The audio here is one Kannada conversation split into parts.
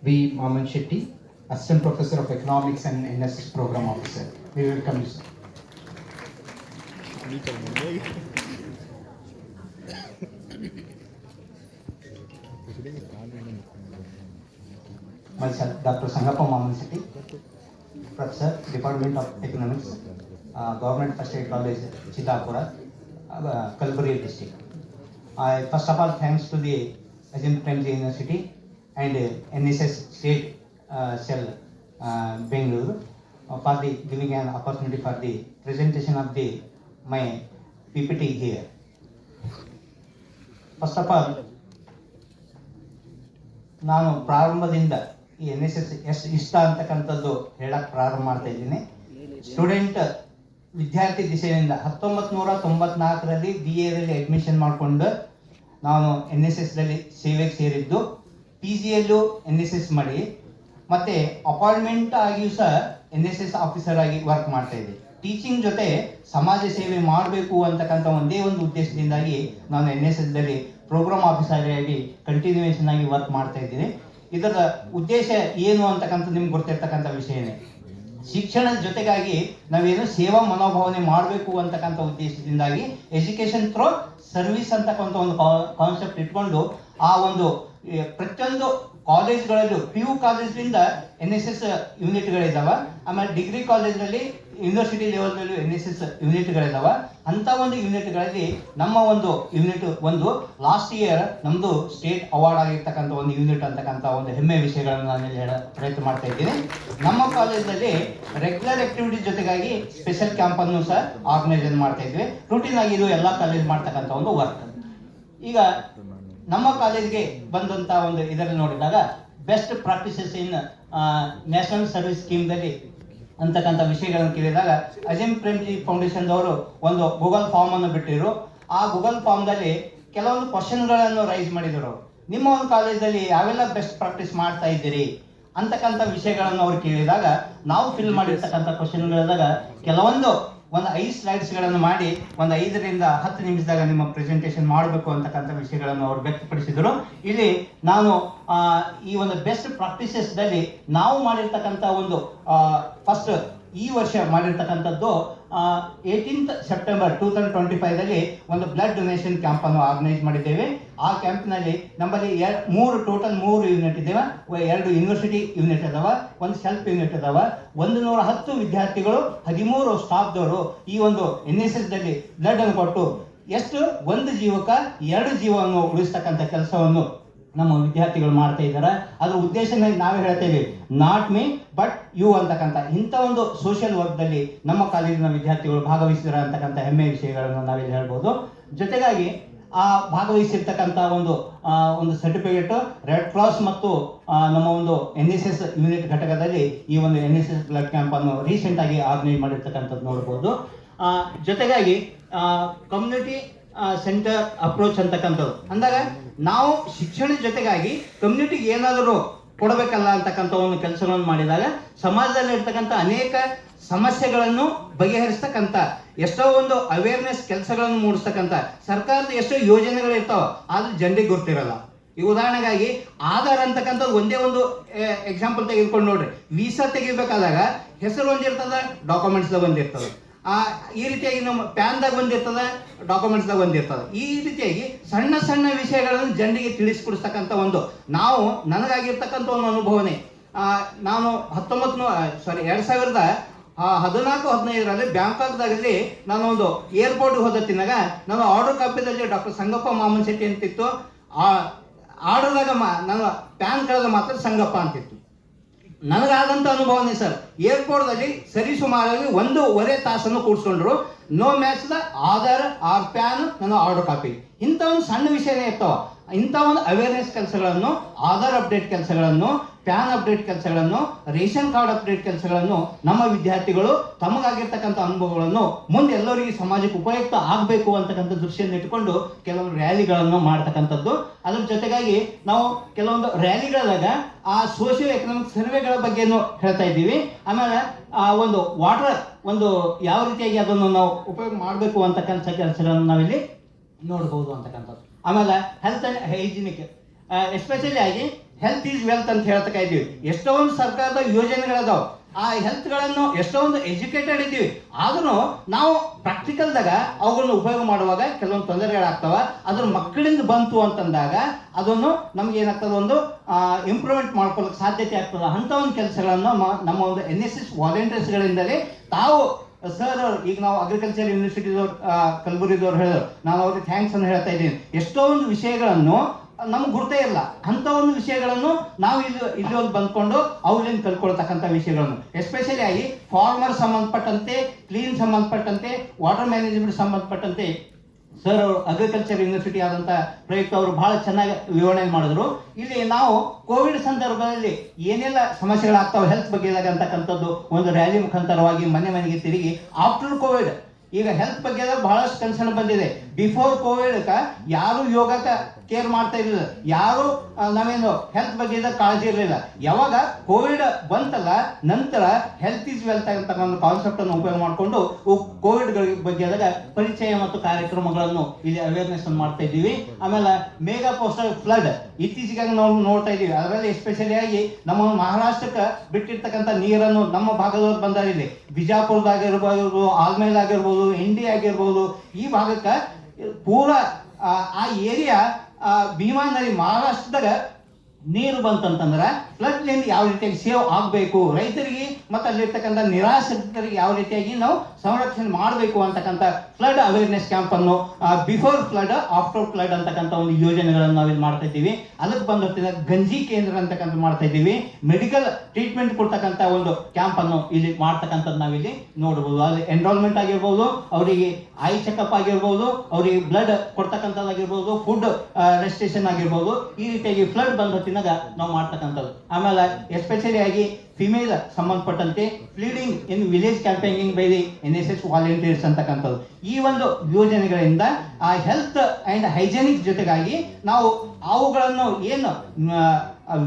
V. Maman Shetty, Assistant Professor of Economics and NSS Program Officer. We welcome you, sir. Myself, Dr. Sangappa Maman Shetty, Professor, Department of Economics, Government First Aid College, Chitapura, Kalburgi district. I first of all thanks to the Ajim Premji University and NSS State Cell Bengaluru for the giving an opportunity for the presentation of my PPT here. First of all, ನಾನು ಪ್ರಾರಂಭದಿಂದ ಈ NSS ಎಷ್ಟು ಇಷ್ಟ ಅಂತಕ್ಕಂಥದ್ದು ಹೇಳಕ್ಕೆ ಪ್ರಾರಂಭ ಮಾಡ್ತಾ ಇದ್ದೀನಿ. ಸ್ಟೂಡೆಂಟ್ ವಿದ್ಯಾರ್ಥಿ ದಿಶೆಯಿಂದ 1994ರಲ್ಲಿ BAದಲ್ಲಿ ಅಡ್ಮಿಷನ್ ಮಾಡಿಕೊಂಡು ನಾನು NSSದಲ್ಲಿ ಸೇವೆಗೆ ಸೇರಿದ್ದು, PGಯಲ್ಲೂ NSS ಮಾಡಿ ಮತ್ತೆ ಅಪಾಯಿಂಟ್ಮೆಂಟ್ ಆಗಿಯೂ ಸಹ NSS ಆಫೀಸರ್ ಆಗಿ ವರ್ಕ್ ಮಾಡ್ತಾ ಇದ್ದೆ. ಟೀಚಿಂಗ್ ಜೊತೆ ಸಮಾಜ ಸೇವೆ ಮಾಡಬೇಕು ಅಂತಕ್ಕಂಥ ಒಂದೇ ಒಂದು ಉದ್ದೇಶದಿಂದಾಗಿ ನಾನು NSSದಲ್ಲಿ ಪ್ರೋಗ್ರಾಮ್ ಆಫೀಸರ್ ಆಗಿ ಕಂಟಿನ್ಯೂಯೇಷನ್ ಆಗಿ ವರ್ಕ್ ಮಾಡ್ತಾ ಇದ್ದೀನಿ. ಇದರ ಉದ್ದೇಶ ಏನು ಅಂತಕ್ಕಂಥ ನಿಮ್ಗೆ ಗೊತ್ತಿರ್ತಕ್ಕಂಥ ವಿಷಯನೇ. ಶಿಕ್ಷಣದ ಜೊತೆಗಾಗಿ ನಾವೇನು ಸೇವಾ ಮನೋಭಾವನೆ ಮಾಡಬೇಕು ಅಂತಕ್ಕಂಥ ಉದ್ದೇಶದಿಂದಾಗಿ ಎಜುಕೇಶನ್ ಥ್ರೂ ಸರ್ವಿಸ್ ಅಂತಕ್ಕಂಥ ಒಂದು ಕಾನ್ಸೆಪ್ಟ್ ಇಟ್ಕೊಂಡು ಆ ಒಂದು ಪ್ರತಿಯೊಂದು ಕಾಲೇಜ್ಗಳಲ್ಲೂ PU ಕಾಲೇಜ್ನಿಂದ NSS ಯೂನಿಟ್ಗಳಿದ್ದಾವೆ. ಆಮೇಲೆ ಡಿಗ್ರಿ ಕಾಲೇಜ್ನಲ್ಲಿ ಯೂನಿವರ್ಸಿಟಿ ಲೆವೆಲ್ನಲ್ಲೂ NSS ಯೂನಿಟ್ಗಳಿದ್ದಾವೆ. ಅಂಥ ಒಂದು ಯೂನಿಟ್ಗಳಲ್ಲಿ ನಮ್ಮ ಒಂದು ಯೂನಿಟ್ ಒಂದು ಲಾಸ್ಟ್ ಇಯರ್ ನಮ್ಮದು ಸ್ಟೇಟ್ ಅವಾರ್ಡ್ ಆಗಿರ್ತಕ್ಕಂಥ ಒಂದು ಯೂನಿಟ್ ಅಂತಕ್ಕಂಥ ಒಂದು ಹೆಮ್ಮೆ ವಿಷಯಗಳನ್ನು ನಾನು ಹೇಳ ಪ್ರಯತ್ನ ಮಾಡ್ತಾ ಇದ್ದೀನಿ. ನಮ್ಮ ಕಾಲೇಜಲ್ಲಿ ರೆಗ್ಯುಲರ್ ಆಕ್ಟಿವಿಟಿ ಜೊತೆಗಾಗಿ ಸ್ಪೆಷಲ್ ಕ್ಯಾಂಪನ್ನು ಸಹ ಆರ್ಗನೈಸೇಷನ್ ಮಾಡ್ತಾ ಇದ್ವಿ. ರೂಟೀನ್ ಆಗಿ ಇದು ಎಲ್ಲ ಕಾಲೇಜ್ ಮಾಡ್ತಕ್ಕಂಥ ಒಂದು ವರ್ಕ್. ಈಗ ನಮ್ಮ ಕಾಲೇಜ್ಗೆ ಬಂದಂಥ ಒಂದು ಇದರಲ್ಲಿ ನೋಡಿದಾಗ best practices in national service ಸ್ಕೀಮ್ದಲ್ಲಿ ಅಂತಕ್ಕಂಥ ವಿಷಯಗಳನ್ನು ಕೇಳಿದಾಗ ಅಜಿಮ್ ಪ್ರೇಮ್ಜಿ ಫೌಂಡೇಶನ್ದವರು ಒಂದು ಗೂಗಲ್ ಫಾರ್ಮ್ ಅನ್ನು ಬಿಟ್ಟಿರು. ಆ ಗೂಗಲ್ ಫಾರ್ಮ್ದಲ್ಲಿ ಕೆಲವೊಂದು ಕ್ವಶನ್ಗಳನ್ನು ರೈಸ್ ಮಾಡಿದರು. ನಿಮ್ಮ ಒಂದು ಕಾಲೇಜಲ್ಲಿ ಯಾವೆಲ್ಲ ಬೆಸ್ಟ್ ಪ್ರಾಕ್ಟೀಸ್ ಮಾಡ್ತಾ ಇದ್ದೀರಿ ಅಂತಕ್ಕಂಥ ವಿಷಯಗಳನ್ನು ಅವ್ರು ಕೇಳಿದಾಗ ನಾವು ಫಿಲ್ ಮಾಡಿರ್ತಕ್ಕಂಥ ಕ್ವಶನ್ಗಳಿದಾಗ ಕೆಲವೊಂದು 5 ಸ್ಲೈಡ್ಸ್ಗಳನ್ನು ಮಾಡಿ 5 ರಿಂದ 10 ನಿಮಿಷದಾಗ ನಿಮ್ಮ ಪ್ರೆಸೆಂಟೇಷನ್ ಮಾಡಬೇಕು ಅಂತಕ್ಕಂಥ ವಿಷಯಗಳನ್ನು ಅವರು ವ್ಯಕ್ತಪಡಿಸಿದರು. ಇಲ್ಲಿ ನಾನು ಈ ಒಂದು ಬೆಸ್ಟ್ ಪ್ರಾಕ್ಟೀಸಸ್ದಲ್ಲಿ ನಾವು ಮಾಡಿರ್ತಕ್ಕಂಥ ಒಂದು ಫಸ್ಟ್ ಈ ವರ್ಷ ಮಾಡಿರ್ತಕ್ಕಂಥದ್ದು 18th ಸೆಪ್ಟೆಂಬರ್ 2025ದಲ್ಲಿ ಒಂದು ಬ್ಲಡ್ ಡೊನೇಷನ್ ಕ್ಯಾಂಪನ್ನು ಆರ್ಗನೈಸ್ ಮಾಡಿದ್ದೇವೆ. ಆ ಕ್ಯಾಂಪ್ನಲ್ಲಿ ನಮ್ಮಲ್ಲಿ ಟೋಟಲ್ 3 ಯೂನಿಟ್ ಇದ್ದೇವೆ. 2 ಯೂನಿವರ್ಸಿಟಿ ಯೂನಿಟ್ ಅದಾವ, 1 ಸೆಲ್ಫ್ ಯೂನಿಟ್ ಅದಾವ. 110 ವಿದ್ಯಾರ್ಥಿಗಳು, 13 ಸ್ಟಾಫ್ದವರು ಈ ಒಂದು NSSದಲ್ಲಿ ಬ್ಲಡ್ ಅನ್ನು ಕೊಟ್ಟು ಎಷ್ಟು ಒಂದು ಜೀವಕ್ಕೆ 2 ಜೀವವನ್ನು ಉಳಿಸ್ತಕ್ಕಂಥ ಕೆಲಸವನ್ನು ನಮ್ಮ ವಿದ್ಯಾರ್ಥಿಗಳು ಮಾಡ್ತಾ ಇದ್ದಾರೆ. ಅದ್ರ ಉದ್ದೇಶನ ನಾವೇ ಹೇಳ್ತೇವೆ, ನಾಟ್ ಮೀ ಬಟ್ ಯು ಅಂತಕ್ಕಂಥ ಇಂಥ ಒಂದು ಸೋಷಿಯಲ್ ವರ್ಕ್ದಲ್ಲಿ ನಮ್ಮ ಕಾಲೇಜಿನ ವಿದ್ಯಾರ್ಥಿಗಳು ಭಾಗವಹಿಸಿದಾರೆ ಅಂತಕ್ಕಂಥ ಹೆಮ್ಮೆ ವಿಷಯಗಳನ್ನು ನಾವಿಲ್ಲಿ ಹೇಳ್ಬೋದು. ಜೊತೆಗಾಗಿ ಆ ಭಾಗವಹಿಸಿರ್ತಕ್ಕಂಥ ಒಂದು ಸರ್ಟಿಫಿಕೇಟ್ ರೆಡ್ ಕ್ರಾಸ್ ಮತ್ತು ನಮ್ಮ ಒಂದು NSS ಯೂನಿಟ್ ಘಟಕದಲ್ಲಿ ಈ ಒಂದು NSS ಬ್ಲಡ್ ಕ್ಯಾಂಪ್ ಅನ್ನು ರೀಸೆಂಟ್ ಆಗಿ ಆರ್ಗನೈಸ್ ಮಾಡಿರ್ತಕ್ಕಂಥದ್ದು ನೋಡ್ಬೋದು. ಜೊತೆಗಾಗಿ ಕಮ್ಯುನಿಟಿ ಸೆಂಟರ್ ಅಪ್ರೋಚ್ ಅಂತಕ್ಕಂಥದ್ದು ಅಂದಾಗ ನಾವು ಶಿಕ್ಷಣದ ಜೊತೆಗಾಗಿ ಕಮ್ಯುನಿಟಿಗೆ ಏನಾದರೂ ಕೊಡಬೇಕಲ್ಲ ಅಂತಕ್ಕಂಥ ಒಂದು ಕೆಲಸಗಳನ್ನು ಮಾಡಿದಾಗ ಸಮಾಜದಲ್ಲಿ ಇರ್ತಕ್ಕಂಥ ಅನೇಕ ಸಮಸ್ಯೆಗಳನ್ನು ಬಗೆಹರಿಸ್ತಕ್ಕಂಥ ಎಷ್ಟೋ ಒಂದು ಅವೇರ್ನೆಸ್ ಕೆಲಸಗಳನ್ನು ಮೂಡಿಸ್ತಕ್ಕಂಥ ಸರ್ಕಾರದ ಎಷ್ಟೋ ಯೋಜನೆಗಳು ಇರ್ತಾವ, ಆದ್ರೆ ಜನರಿಗೆ ಗೊತ್ತಿರಲ್ಲ. ಈ ಉದಾಹರಣೆಗಾಗಿ ಆಧಾರ್ ಅಂತಕ್ಕಂಥದ್ದು ಒಂದೇ ಒಂದು ಎಕ್ಸಾಂಪಲ್ ತೆಗೆದುಕೊಂಡು ನೋಡ್ರಿ. ವೀಸಾ ತೆಗಿಬೇಕಾದಾಗ ಹೆಸರು ಒಂದಿರ್ತದ, ಡಾಕ್ಯುಮೆಂಟ್ಸ್ದಾಗ ಒಂದಿರ್ತದೆ. ಈ ರೀತಿಯಾಗಿ ನಮ್ಮ ಪ್ಯಾನ್ದಾಗ ಒಂದಿರ್ತದ, ಡಾಕ್ಯುಮೆಂಟ್ಸ್ದಾಗ ಒಂದಿರ್ತದೆ. ಈ ರೀತಿಯಾಗಿ ಸಣ್ಣ ಸಣ್ಣ ವಿಷಯಗಳನ್ನು ಜನರಿಗೆ ತಿಳಿಸ್ಕೊಡಿಸ್ತಕ್ಕಂಥ ನಾವು ನನಗಾಗಿರ್ತಕ್ಕಂಥ ಒಂದು ಅನುಭವನೆ. ನಾನು 2014-15ರಲ್ಲಿ ಬ್ಯಾಂಕಾಕ್ದಾಗಲ್ಲಿ ನಾನು ಒಂದು ಏರ್ಪೋರ್ಟ್ಗೆ ಹೋದತ್ತಿನಾಗ ನಾನು ಆರ್ಡರ್ ಕಾಪಿದಲ್ಲಿ ಡಾಕ್ಟರ್ ಸಂಗಪ್ಪ ಮಾಮನ್ ಶೆಟ್ಟಿ ಅಂತಿತ್ತು. ಆರ್ಡರ್ದಾಗ ನನ್ನ ಪ್ಯಾನ್ ಕಾರ್ಡ್ ಮಾತ್ರ ಸಂಗಪ್ಪ ಅಂತಿತ್ತು. ನನಗಾದಂಥ ಅನುಭವನೇ ಸರ್. ಏರ್ಪೋರ್ಟ್ದಲ್ಲಿ ಸರಿಸುಮಾರಾಗಿ 1.5 ತಾಸನ್ನು ಕೂಡಿಸ್ಕೊಂಡ್ರು. No match the Aadhaar or PAN ನನ್ನ ಆರ್ಡರ್ ಕಾಪಿ. ಇಂಥ ಒಂದು ಸಣ್ಣ ವಿಷಯನೇ ಇರ್ತಾವ. ಇಂಥ ಒಂದು ಅವೇರ್ನೆಸ್ ಕೆಲಸಗಳನ್ನು, ಆಧಾರ್ ಅಪ್ಡೇಟ್ ಕೆಲಸಗಳನ್ನು, ಪ್ಯಾನ್ ಅಪ್ಡೇಟ್ ಕೆಲಸಗಳನ್ನು, ರೇಷನ್ ಕಾರ್ಡ್ ಅಪ್ಡೇಟ್ ಕೆಲಸಗಳನ್ನು ನಮ್ಮ ವಿದ್ಯಾರ್ಥಿಗಳು ತಮಗಾಗಿರ್ತಕ್ಕಂಥ ಅನುಭವಗಳನ್ನು ಮುಂದೆ ಎಲ್ಲರಿಗೂ ಸಮಾಜಕ್ಕೆ ಉಪಯುಕ್ತ ಆಗಬೇಕು ಅಂತಕ್ಕಂಥ ದೃಷ್ಟಿಯನ್ನು ಇಟ್ಟುಕೊಂಡು ಕೆಲವೊಂದು ರ್ಯಾಲಿಗಳನ್ನು ಮಾಡ್ತಕ್ಕಂಥದ್ದು. ಅದ್ರ ಜೊತೆಗಾಗಿ ನಾವು ಕೆಲವೊಂದು ರ್ಯಾಲಿಗಳಾದಾಗ ಆ ಸೋಷಿಯೋ ಎಕನಾಮಿಕ್ ಸರ್ವೆಗಳ ಬಗ್ಗೆನೂ ಹೇಳ್ತಾ ಇದ್ದೀವಿ. ಆಮೇಲೆ ಒಂದು ವಾಟರ್ ಯಾವ ರೀತಿಯಾಗಿ ಅದನ್ನು ನಾವು ಉಪಯೋಗ ಮಾಡಬೇಕು ಅಂತಕ್ಕಂಥ ಕೆಲಸಗಳನ್ನು ನಾವಿಲ್ಲಿ ನೋಡ್ಬೋದು ಅಂತಕ್ಕಂಥದ್ದು. ಆಮೇಲೆ ಹೆಲ್ತ್ ಆ್ಯಂಡ್ ಹೈಜಿನಿಕ್ ಎಸ್ಪೆಷಲಿ ಆಗಿ ಹೆಲ್ತ್ ಈಸ್ ವೆಲ್ತ್ ಅಂತ ಹೇಳ್ತಕ್ಕ ಇದ್ದೀವಿ. ಎಷ್ಟೊಂದು ಸರ್ಕಾರದ ಯೋಜನೆಗಳದಾವ, ಆ ಹೆಲ್ತ್ಗಳನ್ನು ಎಷ್ಟೊಂದು ಎಜುಕೇಟೆಡ್ ಇದ್ದೀವಿ, ಆದ್ರೂ ನಾವು ಪ್ರಾಕ್ಟಿಕಲ್ದಾಗ ಅವುಗಳನ್ನ ಉಪಯೋಗ ಮಾಡುವಾಗ ಕೆಲವೊಂದು ತೊಂದರೆಗಳಾಗ್ತಾವ. ಅದ್ರ ಮಕ್ಕಳಿಂದ ಬಂತು ಅಂತಂದಾಗ ಅದನ್ನು ನಮ್ಗೆ ಏನಾಗ್ತದೆ, ಒಂದು ಇಂಪ್ರೂವ್ಮೆಂಟ್ ಮಾಡ್ಕೊಳ್ಳೋಕೆ ಸಾಧ್ಯತೆ ಆಗ್ತದೆ. ಅಂಥ ಒಂದು ಕೆಲಸಗಳನ್ನು ನಮ್ಮ ಒಂದು NSS ವಾಲಂಟಿಯರ್ಸ್ಗಳಿಂದಲೇ ತಾವು ಸರ್, ಈಗ ನಾವು ಅಗ್ರಿಕಲ್ಚರ್ ಯೂನಿವರ್ಸಿಟಿದವ್ರು ಕಲಬುರಗಿದವ್ರು ಹೇಳಿದ್ರು, ನಾನು ಅವ್ರಿಗೆ ಥ್ಯಾಂಕ್ಸ್ ಅನ್ನು ಹೇಳ್ತಾ ಇದ್ದೀನಿ. ಎಷ್ಟೋ ಒಂದು ವಿಷಯಗಳನ್ನು ನಮ್ಗೆ ಗುರ್ತೇ ಇಲ್ಲ, ಅಂಥ ಒಂದು ವಿಷಯಗಳನ್ನು ನಾವು ಇಲ್ಲಿ ಒಂದು ಬಂದ್ಕೊಂಡು ಅವ್ರಿಂದ ಕಲ್ಕೊಳ್ತಕ್ಕಂಥ ವಿಷಯಗಳನ್ನು, ಎಸ್ಪೆಷಲಿ ಆಗಿ ಫಾರ್ಮರ್ ಸಂಬಂಧಪಟ್ಟಂತೆ, ಕ್ಲೀನ್ ಸಂಬಂಧಪಟ್ಟಂತೆ, ವಾಟರ್ ಮ್ಯಾನೇಜ್ಮೆಂಟ್ ಸಂಬಂಧಪಟ್ಟಂತೆ ಸರ್ ಅವರು ಅಗ್ರಿಕಲ್ಚರ್ ಯೂನಿವರ್ಸಿಟಿ ಆದಂಥ ಪ್ರಯುಕ್ತ ಅವರು ಬಹಳ ಚೆನ್ನಾಗಿ ವಿವರಣೆ ಮಾಡಿದ್ರು. ಇಲ್ಲಿ ನಾವು ಕೋವಿಡ್ ಸಂದರ್ಭದಲ್ಲಿ ಏನೆಲ್ಲ ಸಮಸ್ಯೆಗಳಾಗ್ತಾವೆ ಹೆಲ್ತ್ ಬಗ್ಗೆ ಅಂತಕ್ಕಂಥದ್ದು ಒಂದು ರ್ಯಾಲಿ ಮುಖಾಂತರವಾಗಿ ಮನೆ ಮನೆಗೆ ತಿರುಗಿ, ಆಫ್ಟರ್ ಕೋವಿಡ್ ಈಗ ಹೆಲ್ತ್ ಬಗ್ಗೆ ಬಹಳಷ್ಟು ಕನ್ಸರ್ನ್ ಬಂದಿದೆ. ಬಿಫೋರ್ ಕೋವಿಡ್ ಯಾರು ಯೋಗಕ್ಕೆ ಕೇರ್ ಮಾಡ್ತಾ ಇರಲಿಲ್ಲ, ಯಾರು ನಾವೇನು ಹೆಲ್ತ್ ಬಗ್ಗೆ ಕಾಳಜಿ ಇರಲಿಲ್ಲ. ಯಾವಾಗ ಕೋವಿಡ್ ಬಂತಲ್ಲ, ನಂತರ ಹೆಲ್ತ್ ಈಸ್ ವೆಲ್ತ್ ಅಂತ ಒಂದು ಕಾನ್ಸೆಪ್ಟ್ ಅನ್ನು ಉಪಯೋಗ ಮಾಡಿಕೊಂಡು ಕೋವಿಡ್ ಬಗ್ಗೆ ಪರಿಚಯ ಮತ್ತು ಕಾರ್ಯಕ್ರಮಗಳನ್ನು ಇಲ್ಲಿ ಅವೇರ್ನೆಸ್ ಮಾಡ್ತಾ ಇದ್ದೀವಿ. ಆಮೇಲೆ ಮೇಗಾ ಕೋಸ್ಟಲ್ ಫ್ಲಡ್ ಇತ್ತೀಚೆಗೆ ನಾವು ನೋಡ್ತಾ ಇದ್ದೀವಿ. ಅದರಲ್ಲಿ ಎಸ್ಪೆಷಲಿ ಆಗಿ ನಮ್ಮ ಮಹಾರಾಷ್ಟ್ರಕ್ಕೆ ಬಿಟ್ಟಿರ್ತಕ್ಕಂಥ ನೀರನ್ನು ನಮ್ಮ ಭಾಗದವ್ರು ಬಂದಾರ, ಇಲ್ಲಿ ಬಿಜಾಪುರದಾಗಿರ್ಬೋದು, ಆಲ್ಮೇಲ್ ಆಗಿರ್ಬೋದು, ಇಂಡಿ ಆಗಿರ್ಬೋದು, ಈ ಭಾಗಕ್ಕೆ ಪೂರ ಆ ಏರಿಯಾ ಭೀಮಾ ನದಿ ಮಹಾರಾಷ್ಟ್ರದಾಗ ನೀರು ಬಂತಂತಂದ್ರೆ ಫ್ಲಡ್ನಿಂದ ಯಾವ ರೀತಿಯಾಗಿ ಸೇವ್ ಆಗಬೇಕು, ರೈತರಿಗೆ ಮತ್ತು ಅಲ್ಲಿರ್ತಕ್ಕಂಥ ನಿರಾಶ್ರಿತರಿಗೆ ಯಾವ ರೀತಿಯಾಗಿ ನಾವು ಸಂರಕ್ಷಣೆ ಮಾಡಬೇಕು ಅಂತಕ್ಕಂಥ ಫ್ಲಡ್ ಅವೇರ್ನೆಸ್ ಕ್ಯಾಂಪ್ ಅನ್ನು ಬಿಫೋರ್ ಫ್ಲಡ್ ಆಫ್ಟರ್ ಫ್ಲಡ್ ಅಂತಕ್ಕಂಥ ಒಂದು ಯೋಜನೆಗಳನ್ನು ನಾವಿಲ್ಲಿ ಮಾಡ್ತಾ ಇದ್ದೀವಿ. ಅದಕ್ಕೆ ಬಂದ ಗಂಜಿ ಕೇಂದ್ರ ಅಂತಕ್ಕಂಥ ಮಾಡ್ತಾ ಇದ್ದೀವಿ. ಮೆಡಿಕಲ್ ಟ್ರೀಟ್ಮೆಂಟ್ ಕೊಡ್ತಕ್ಕಂಥ ಒಂದು ಕ್ಯಾಂಪ್ ಅನ್ನು ಇಲ್ಲಿ ಮಾಡ್ತಕ್ಕಂಥದ್ದು ನಾವಿಲ್ಲಿ ನೋಡ್ಬೋದು. ಅಲ್ಲಿ ಎನ್ರೋಲ್ಮೆಂಟ್ ಆಗಿರ್ಬೋದು, ಅವರಿಗೆ ಐ ಚೆಕಪ್ ಆಗಿರ್ಬೋದು, ಅವರಿಗೆ ಬ್ಲಡ್ ಕೊಡ್ತಕ್ಕಂಥದ್ದಾಗಿರ್ಬೋದು, ಫುಡ್ ರೆಸ್ಟ್ರಿಕ್ಷನ್ ಆಗಿರ್ಬೋದು, ಈ ರೀತಿಯಾಗಿ ಫ್ಲಡ್ ಬಂದ ನಾವು ಮಾಡ್ತಕ್ಕಂಥದ್ದು. ಆಮೇಲೆ ಎಸ್ಪೆಷಲಿ ಆಗಿ ಫಿಮೇಲ್ ಸಂಬಂಧಪಟ್ಟಂತೆ pleading in village campaigning by the NSS volunteers ಅಂತಕ್ಕಂಥದ್ದು. ಈ ಒಂದು ಯೋಜನೆಗಳಿಂದ ಆ ಹೆಲ್ತ್ ಅಂಡ್ ಹೈಜೆನಿಕ್ ಜೊತೆಗಾಗಿ ನಾವು ಅವುಗಳನ್ನು ಏನು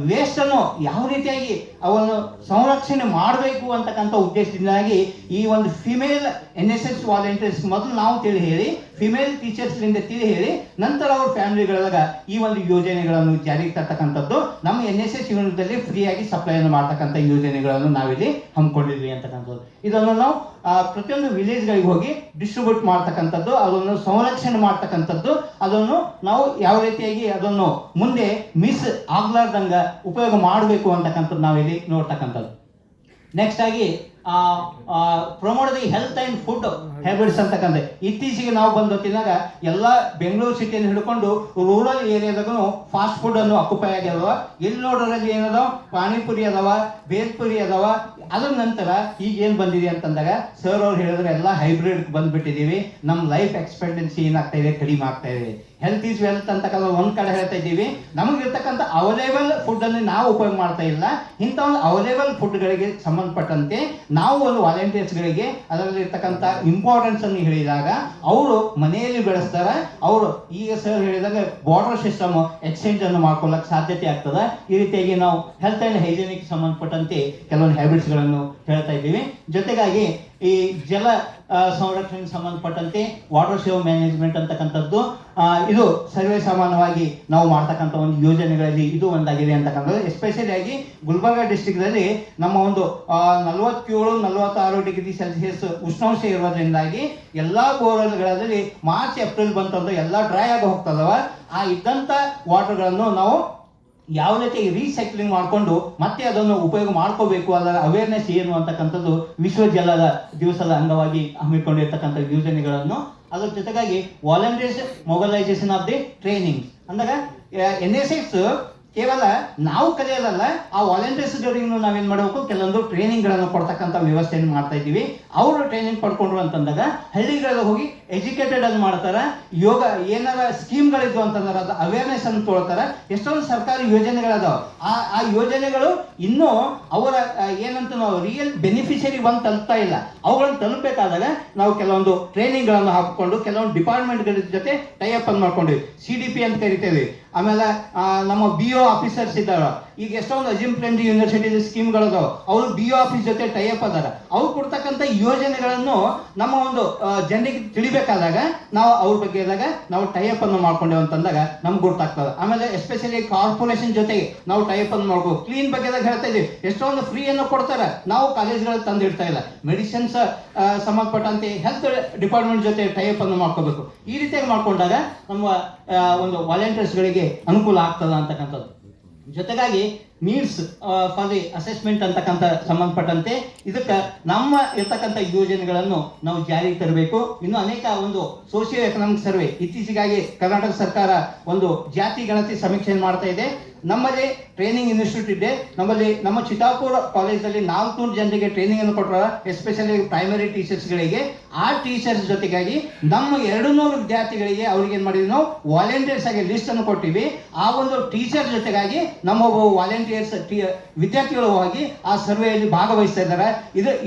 ವೇಸ್ಟ್ ಅನ್ನು ಯಾವ ರೀತಿಯಾಗಿ ಅವನ್ನು ಸಂರಕ್ಷಣೆ ಮಾಡಬೇಕು ಅಂತಕ್ಕಂಥ ಉದ್ದೇಶದಿಂದಾಗಿ ಈ ಒಂದು ಫಿಮೇಲ್ NSS ವಾಲಂಟಿಯರ್ಸ್ ಮೊದಲು ನಾವು ತಿಳಿ ಹೇಳಿ, ಫಿಮೇಲ್ ಟೀಚರ್ಸ್ಲಿಂದ ತಿಳಿ ಹೇಳಿ, ನಂತರ ಅವ್ರ ಫ್ಯಾಮಿಲಿಗಳಾಗ ಈ ಒಂದು ಯೋಜನೆಗಳನ್ನು ಜಾರಿಗೆ ತರ್ತಕ್ಕಂಥದ್ದು ನಮ್ಮ NSS ಯೂನಿಟ್ದಲ್ಲಿ ಫ್ರೀಯಾಗಿ ಸಪ್ಲೈಯನ್ನು ಮಾಡ್ತಕ್ಕಂಥ ಯೋಜನೆಗಳನ್ನು ನಾವಿಲ್ಲಿ ಹಮ್ಮಿಕೊಂಡಿದ್ವಿ ಅಂತಕ್ಕಂಥದ್ದು. ಇದನ್ನು ನಾವು ಪ್ರತಿಯೊಂದು ವಿಲೇಜ್ಗಳಿಗೆ ಹೋಗಿ ಡಿಸ್ಟ್ರಿಬ್ಯೂಟ್ ಮಾಡ್ತಕ್ಕಂಥದ್ದು, ಅದನ್ನು ಸಂರಕ್ಷಣೆ ಮಾಡ್ತಕ್ಕಂಥದ್ದು, ಅದನ್ನು ನಾವು ಯಾವ ರೀತಿಯಾಗಿ ಅದನ್ನು ಮುಂದೆ ಮಿಸ್ ಆಗ್ಲಾರ್ದಂಗ ಉಪಯೋಗ ಮಾಡಬೇಕು ಅಂತಕ್ಕಂಥದ್ದು ನಾವಿಲ್ಲಿ ನೋಡ್ತಕ್ಕಂಥದ್ದು. ನೆಕ್ಸ್ಟ್ ಆಗಿ promote the health and food habits ಅಂತಕ್ಕಂಥ ಇತ್ತೀಚೆಗೆ ನಾವು ಬಂದು ತಿನ್ನಾಗ ಎಲ್ಲ ಬೆಂಗಳೂರು ಸಿಟಿಯನ್ನು ಹಿಡ್ಕೊಂಡು ರೂರಲ್ ಏರಿಯಾದಾಗೂ ಫಾಸ್ಟ್ ಫುಡ್ ಅನ್ನು ಅಕ್ಯುಪೈ ಆಗ್ಯದವ. ಎಲ್ಲಿ ನೋಡೋದ್ರಲ್ಲಿ ಏನದಾವ, ಪಾನಿಪುರಿ ಅದಾವ, ಬೇಲ್ಪುರಿ ಅದಾವ. ಅದ್ರ ನಂತರ ಈಗ ಏನು ಬಂದಿದೆ ಅಂತಂದಾಗ ಸರ್ ಅವ್ರು ಹೇಳಿದ್ರೆ ಎಲ್ಲ ಹೈಬ್ರಿಡ್ ಬಂದ್ಬಿಟ್ಟಿದ್ದೀವಿ. ನಮ್ಮ ಲೈಫ್ ಎಕ್ಸ್ಪೆಕ್ಟೆನ್ಸಿ ಏನಾಗ್ತಾ ಇದೆ, ಕಡಿಮೆ ಆಗ್ತಾ ಇದೆ. ಹೆಲ್ತ್ ಈಸ್ ವೆಲ್ತ್ ಅಂತಕ್ಕಂಥ ಒಂದ್ ಕಡೆ ಹೇಳ್ತಾ ಇದ್ದೀವಿ, ನಮಗಿರ್ತಕ್ಕಂಥ ಅವೈಲೇಬಲ್ ಫುಡ್ ಅನ್ನು ನಾವು ಉಪಯೋಗ ಮಾಡ್ತಾ ಇಲ್ಲ. ಇಂಥ ಒಂದು ಅವೈಲೇಬಲ್ ಫುಡ್ಗಳಿಗೆ ಸಂಬಂಧಪಟ್ಟಂತೆ ನಾವು ಒಂದು ವಾಲಂಟಿಯರ್ಸ್ಗಳಿಗೆ ಅದರಲ್ಲಿ ಇರ್ತಕ್ಕಂಥ ಇಂಪಾರ್ಟೆನ್ಸ್ ಅನ್ನು ಹೇಳಿದಾಗ ಅವರು ಮನೆಯಲ್ಲಿ ಬೆಳೆಸ್ತಾರ. ಅವರು ಈಗ ಸರ್ ಹೇಳಿದಾಗ ಬಾರ್ಡರ್ ಸಿಸ್ಟಮ್ ಎಕ್ಸ್ಚೇಂಜ್ ಅನ್ನು ಮಾಡ್ಕೊಳ್ಳಕ್ಕೆ ಸಾಧ್ಯತೆ ಆಗ್ತದೆ. ಈ ರೀತಿಯಾಗಿ ನಾವು ಹೆಲ್ತ್ ಅಂಡ್ ಹೈಜಿನಿಕ್ ಸಂಬಂಧಪಟ್ಟಂತೆ ಕೆಲವೊಂದು ಹ್ಯಾಬಿಟ್ಸ್ಗಳನ್ನು ಹೇಳ್ತಾ ಇದ್ದೀವಿ. ಜೊತೆಗಾಗಿ ಈ ಜಲ ಸಂರಕ್ಷಣೆಗೆ ಸಂಬಂಧಪಟ್ಟಂತೆ ವಾಟರ್ ಸೇವ್ ಮ್ಯಾನೇಜ್ಮೆಂಟ್ ಅಂತಕ್ಕಂಥದ್ದು ಇದು ಸರ್ವೇ ಸಾಮಾನ್ಯವಾಗಿ ನಾವು ಮಾಡ್ತಕ್ಕಂಥ ಒಂದು ಯೋಜನೆಗಳಲ್ಲಿ ಇದು ಒಂದಾಗಿದೆ ಅಂತಕ್ಕಂಥದ್ದು. ಎಸ್ಪೆಷಲಿ ಆಗಿ ಗುಲ್ಬರ್ಗ ಡಿಸ್ಟ್ರಿಕ್ಟ್ದಲ್ಲಿ ನಮ್ಮ ಒಂದು 47-46 ಡಿಗ್ರಿ ಸೆಲ್ಸಿಯಸ್ ಉಷ್ಣಾಂಶ ಇರೋದ್ರಿಂದಾಗಿ ಎಲ್ಲ ಬೋರ್ವೆಲ್ಗಳಲ್ಲಿ ಮಾರ್ಚ್ ಏಪ್ರಿಲ್ ಬಂತಂದ್ರೆ ಎಲ್ಲ ಡ್ರೈ ಆಗಿ ಹೋಗ್ತದವ. ಆ ಇದ್ದಂಥ ವಾಟರ್ಗಳನ್ನು ನಾವು ಯಾವ ರೀತಿ ರೀಸೈಕ್ಲಿಂಗ್ ಮಾಡಿಕೊಂಡು ಮತ್ತೆ ಅದನ್ನು ಉಪಯೋಗ ಮಾಡ್ಕೋಬೇಕು, ಅದರ ಅವೇರ್ನೆಸ್ ಏನು ಅಂತಕ್ಕಂಥದ್ದು ವಿಶ್ವ ಜಲದ ದಿವಸದ ಅಂಗವಾಗಿ ಹಮ್ಮಿಕೊಂಡಿರ್ತಕ್ಕಂಥ ಯೋಜನೆಗಳನ್ನು. ಅದರ ಜೊತೆಗಾಗಿ ವಾಲಂಟಿಯರ್ಸ್ ಮೊಬಲೈಸೇಷನ್ ಆಫ್ ದಿ ಟ್ರೈನಿಂಗ್ ಅಂದಾಗ NSS ಕೇವಲ ನಾವು ಕಲಿಯೋದಲ್ಲ, ಆ ವಾಲಂಟಿಯರ್ಸ್ ಜೊತೆಗೂ ನಾವೇನು ಮಾಡಬೇಕು, ಕೆಲವೊಂದು ಟ್ರೈನಿಂಗ್ಗಳನ್ನು ಕೊಡ್ತಕ್ಕಂಥ ವ್ಯವಸ್ಥೆಯನ್ನು ಮಾಡ್ತಾ ಇದ್ದೀವಿ. ಅವರು ಟ್ರೈನಿಂಗ್ ಪಡ್ಕೊಂಡ್ರು ಅಂತಂದಾಗ ಹಳ್ಳಿಗಳಲ್ಲಿ ಹೋಗಿ ಎಜುಕೇಟೆಡ್ ಅನ್ನು ಮಾಡ್ತಾರೆ. ಯೋಗ ಏನಾರ ಸ್ಕೀಮ್ಗಳಿದ್ವು ಅಂತಂದ್ರೆ ಅದು ಅವೇರ್ನೆಸ್ ಅನ್ನು ತೊಗೊಳ್ತಾರೆ. ಎಷ್ಟೊಂದು ಸರ್ಕಾರಿ ಯೋಜನೆಗಳದಾವ, ಆ ಯೋಜನೆಗಳು ಇನ್ನೂ ಅವರ ಏನಂತ ನಾವು ರಿಯಲ್ ಬೆನಿಫಿಷರಿ ಬಂದು ತಲುಪ್ತಾ ಇಲ್ಲ. ಅವುಗಳನ್ನು ತಲುಪಬೇಕಾದಾಗ ನಾವು ಕೆಲವೊಂದು ಟ್ರೈನಿಂಗ್ಗಳನ್ನು ಹಾಕಿಕೊಂಡು ಕೆಲವೊಂದು ಡಿಪಾರ್ಟ್ಮೆಂಟ್ಗಳ ಜೊತೆ ಟೈಅಪ್ ಅನ್ನು ಮಾಡ್ಕೊಂಡಿವಿ. CDP ಅಂತ ಕರಿತೇವೆ. ಆಮೇಲೆ ನಮ್ಮ BO ಆಫೀಸರ್ಸ್ ಇದ್ದಾರ, ಈಗ ಎಷ್ಟೊಂದು ಅಜಿಮ್ ಫ್ರೆಂಡ್ಲಿ ಯೂನಿವರ್ಸಿಟಿ ಸ್ಕೀಮ್ಗಳದಾವ, ಅವರು ಬಿ ಆಫೀಸ್ ಜೊತೆ ಟೈಅಪ್ ಅದಾರ. ಅವ್ರು ಕೊಡ್ತಕ್ಕಂಥ ಯೋಜನೆಗಳನ್ನು ನಮ್ಮ ಒಂದು ಜನರಿಗೆ ತಿಳಿಬೇಕಾದಾಗ ನಾವು ಅವ್ರ ಬಗ್ಗೆ ಇದ್ದಾಗ ನಾವು ಟೈಅಪ್ ಅನ್ನು ಮಾಡ್ಕೊಂಡೇವೆ ಅಂತಂದಾಗ ನಮ್ಗೆ ಗೊತ್ತಾಗ್ತದೆ. ಆಮೇಲೆ ಎಸ್ಪೆಷಲಿ ಕಾರ್ಪೊರೇಷನ್ ಜೊತೆಗೆ ನಾವು ಟೈಅಪ್ ಅನ್ನು ಮಾಡ್ಕೋ. ಕ್ಲೀನ್ ಬಗ್ಗೆದಾಗ ಹೇಳ್ತಾ ಇದೀವಿ, ಎಷ್ಟೊಂದು ಫ್ರೀ ಅನ್ನು ಕೊಡ್ತಾರೆ, ನಾವು ಕಾಲೇಜ್ಗಳಲ್ಲಿ ತಂದು ಇಡ್ತಾ ಇಲ್ಲ. ಮೆಡಿಸಿನ್ಸ್ ಸಂಬಂಧಪಟ್ಟಂತೆ ಹೆಲ್ತ್ ಡಿಪಾರ್ಟ್ಮೆಂಟ್ ಜೊತೆ ಟೈಅಪ್ ಅನ್ನು ಮಾಡ್ಕೋಬೇಕು. ಈ ರೀತಿಯಾಗಿ ಮಾಡ್ಕೊಂಡಾಗ ನಮ್ಮ ಒಂದು ವಾಲಂಟಿಯರ್ಸ್ಗಳಿಗೆ ಅನುಕೂಲ ಆಗ್ತದ ಅಂತಕ್ಕಂಥದ್ದು. ಜೊತೆಗಾಗಿ ನೀಡ್ಸ್ ಫಾರ್ ದಿ ಅಸೆಸ್ಮೆಂಟ್ ಅಂತಕ್ಕಂಥ ಸಂಬಂಧಪಟ್ಟಂತೆ ಇದಕ್ಕೆ ನಮ್ಮ ಇರ್ತಕ್ಕಂಥ ಯೋಜನೆಗಳನ್ನು ನಾವು ಜಾರಿಗೆ ತರಬೇಕು. ಇನ್ನು ಅನೇಕ ಒಂದು ಸೋಷಿಯೋ ಎಕನಾಮಿಕ್ ಸರ್ವೆ ಇತ್ತೀಚೆಗಾಗಿ ಕರ್ನಾಟಕ ಸರ್ಕಾರ ಒಂದು ಜಾತಿ ಗಣತಿ ಸಮೀಕ್ಷೆಯನ್ನು ಮಾಡ್ತಾ ಇದೆ. ನಮ್ಮಲ್ಲಿ ಟ್ರೈನಿಂಗ್ ಇನ್ಸ್ಟಿಟ್ಯೂಟ್ ಇದೆ. ನಮ್ಮಲ್ಲಿ ನಮ್ಮ ಚಿತ್ತಾಪುರ ಕಾಲೇಜಲ್ಲಿ 400 ಜನರಿಗೆ ಟ್ರೈನಿಂಗ್ ಅನ್ನು ಕೊಟ್ಟರೆ, ಎಸ್ಪೆಷಲಿ ಪ್ರೈಮರಿ ಟೀಚರ್ಸ್ಗಳಿಗೆ. ಆ ಟೀಚರ್ಸ್ ಜೊತೆಗಾಗಿ ನಮ್ಮ 200 ವಿದ್ಯಾರ್ಥಿಗಳಿಗೆ ಅವ್ರಿಗೆ ಏನು ಮಾಡಿದ್ವಿ, ನಾವು ವಾಲಂಟಿಯರ್ಸ್ ಆಗಿ ಲಿಸ್ಟ್ ಅನ್ನು ಕೊಟ್ಟಿವಿ. ಆ ಒಂದು ಟೀಚರ್ ಜೊತೆಗಾಗಿ ನಮ್ಮ ವಾಲಂಟಿಯರ್ಸ್ ವಿದ್ಯಾರ್ಥಿಗಳು ಹೋಗಿ ಆ ಸರ್ವೆಯಲ್ಲಿ ಭಾಗವಹಿಸ್ತಾ ಇದ್ದಾರೆ.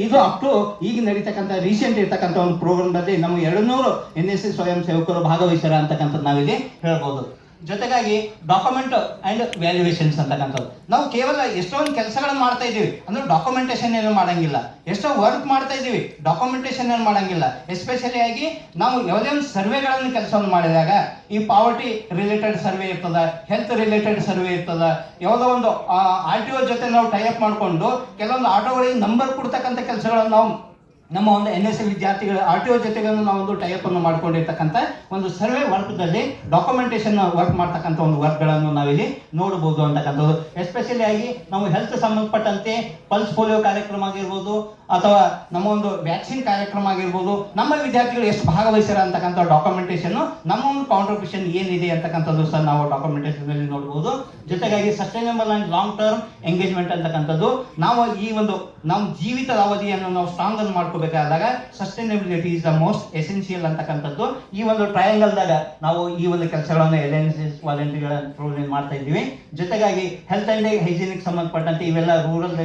ಇದು ಅಪ್ ಟು ಈಗ ನಡೀತಕ್ಕಂಥ ರೀಸೆಂಟ್ ಇರ್ತಕ್ಕಂಥ ಒಂದು ಪ್ರೋಗ್ರಾಮ್ನಲ್ಲಿ ನಮ್ಮ 200 NSS ಸ್ವಯಂ ಸೇವಕರು ಭಾಗವಹಿಸ್ಯಾರ ಅಂತಕ್ಕಂಥದ್ದು ನಾವಿಲ್ಲಿ ಹೇಳ್ಬೋದು. ಜೊತೆಗಾಗಿ ಡಾಕ್ಯುಮೆಂಟ್ ಅಂಡ್ ವ್ಯಾಲ್ಯೂಯೇಷನ್ಸ್ ಅಂತಕ್ಕಂಥದ್ದು, ನಾವು ಕೇವಲ ಎಷ್ಟೊಂದು ಕೆಲಸಗಳನ್ನು ಮಾಡ್ತಾ ಇದ್ದೀವಿ ಅಂದ್ರೆ ಡಾಕ್ಯುಮೆಂಟೇಶನ್ ಏನು ಮಾಡಂಗಿಲ್ಲ. ಎಷ್ಟೋ ವರ್ಕ್ ಮಾಡ್ತಾ ಇದ್ದೀವಿ, ಡಾಕ್ಯುಮೆಂಟೇಶನ್ ಏನು ಮಾಡಂಗಿಲ್ಲ. ಎಸ್ಪೆಷಲಿ ಆಗಿ ನಾವು ಯಾವುದೇ ಒಂದು ಸರ್ವೆಗಳನ್ನು ಕೆಲಸವನ್ನು ಮಾಡಿದಾಗ ಈ ಪಾವರ್ಟಿ ರಿಲೇಟೆಡ್ ಸರ್ವೆ ಇರ್ತದ, ಹೆಲ್ತ್ ರಿಲೇಟೆಡ್ ಸರ್ವೆ ಇರ್ತದ, ಯಾವುದೋ ಒಂದು RTO ಜೊತೆ ನಾವು ಟೈಅಪ್ ಮಾಡಿಕೊಂಡು ಕೆಲವೊಂದು ಆಟೋಗಳಿಗೆ ನಂಬರ್ ಕೊಡ್ತಕ್ಕಂಥ ಕೆಲಸಗಳನ್ನು ನಾವು ನಮ್ಮ ಒಂದು NSS ವಿದ್ಯಾರ್ಥಿಗಳ RTO ಜೊತೆಗೆ ನಾವು ಒಂದು ಟೈಅಪ್ ಅನ್ನು ಮಾಡ್ಕೊಂಡಿರ್ತಕ್ಕಂಥ ಒಂದು ಸರ್ವೆ ವರ್ಕ್ದಲ್ಲಿ ಡಾಕ್ಯುಮೆಂಟೇಶನ್ ವರ್ಕ್ ಮಾಡ್ತಕ್ಕಂಥ ಒಂದು ವರ್ಕ್ಗಳನ್ನು ನಾವಿಲ್ಲಿ ನೋಡಬಹುದು ಅಂತಕ್ಕಂಥದ್ದು. ಎಸ್ಪೆಷಲಿ ಆಗಿ ನಾವು ಹೆಲ್ತ್ ಸಂಬಂಧಪಟ್ಟಂತೆ ಪಲ್ಸ್ ಪೋಲಿಯೋ ಕಾರ್ಯಕ್ರಮ ಆಗಿರ್ಬೋದು ಅಥವಾ ನಮ್ಮ ಒಂದು ವ್ಯಾಕ್ಸಿನ್ ಕಾರ್ಯಕ್ರಮ ಆಗಿರ್ಬೋದು, ನಮ್ಮ ವಿದ್ಯಾರ್ಥಿಗಳು ಎಷ್ಟು ಭಾಗವಹಿಸ್ಯಾರ ಅಂತಕ್ಕಂಥ ಡಾಕ್ಯುಮೆಂಟೇಶನ್, ನಮ್ಮ ಒಂದು ಕಾಂಟ್ರಿಬ್ಯೂಷನ್ ಏನಿದೆ ಅಂತಕ್ಕಂಥದ್ದು ಸಹ ನಾವು ಡಾಕ್ಯುಮೆಂಟೇಶನ್ ಅಲ್ಲಿ ನೋಡಬಹುದು. ಜೊತೆಗಾಗಿ sustainable and long term engagement ಅಂತಕ್ಕಂಥದ್ದು, ನಾವು ಈ ಒಂದು ನಮ್ಮ ಜೀವಿತದ ಅವಧಿಯನ್ನು ನಾವು ಸ್ಟ್ರಾಂಗ್ ಅನ್ನು ಮಾಡ್ಕೋಬೇಕಾದಾಗ sustainability is the most essential ಅಂತಕ್ಕಂಥದ್ದು. ಈ ಒಂದು ಟ್ರಯಾಂಗಲ್ದಾಗ ನಾವು ಈ ಒಂದು ಕೆಲಸಗಳನ್ನು NSS ವಾಲಂಟಿಯರ್ಗಳ ಮಾಡ್ತಾ ಇದ್ದೀವಿ. ಜೊತೆಗಾಗಿ ಹೆಲ್ತ್ ಅಂಡ್ ಹೈಜಿನಿಕ್ ಸಂಬಂಧಪಟ್ಟಂತೆ ಇವೆಲ್ಲ ರೂರಲ್